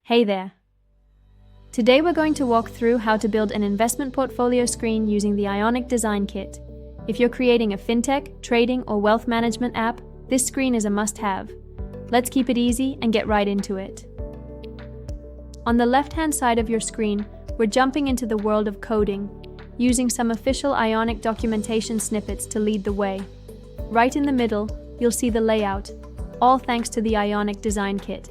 Hey there! Today we're going to walk through how to build an investment portfolio screen using the Ionic Design Kit. If you're creating a fintech, trading, or wealth management app, this screen is a must-have. Let's keep it easy and get right into it. On the left-hand side of your screen, we're jumping into the world of coding, using some official Ionic documentation snippets to lead the way. Right in the middle, you'll see the layout, all thanks to the Ionic Design Kit.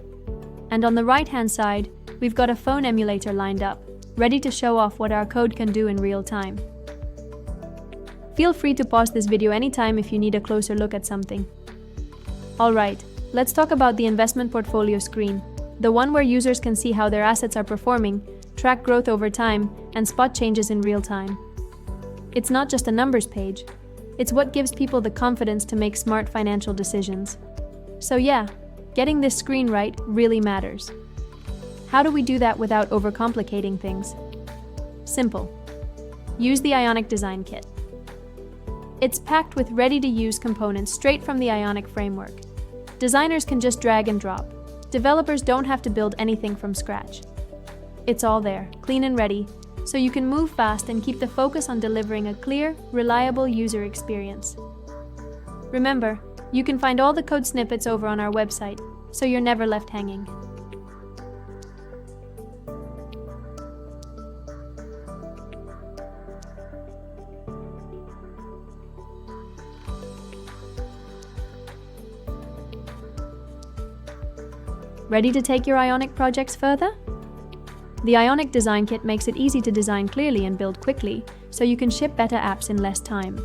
And on the right-hand side, we've got a phone emulator lined up, ready to show off what our code can do in real time. Feel free to pause this video anytime if you need a closer look at something. Alright, let's talk about the investment portfolio screen, the one where users can see how their assets are performing, track growth over time, and spot changes in real time. It's not just a numbers page, it's what gives people the confidence to make smart financial decisions. So yeah, getting this screen right really matters. How do we do that without overcomplicating things? Simple. Use the Ionic Design Kit. It's packed with ready-to-use components straight from the Ionic framework. Designers can just drag and drop. Developers don't have to build anything from scratch. It's all there, clean and ready, so you can move fast and keep the focus on delivering a clear, reliable user experience. Remember, you can find all the code snippets over on our website, so you're never left hanging. Ready to take your Ionic projects further? The Ionic Design Kit makes it easy to design clearly and build quickly, so you can ship better apps in less time.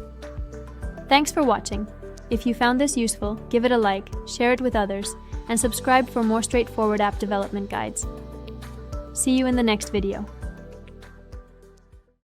Thanks for watching. If you found this useful, give it a like, share it with others, and subscribe for more straightforward app development guides. See you in the next video.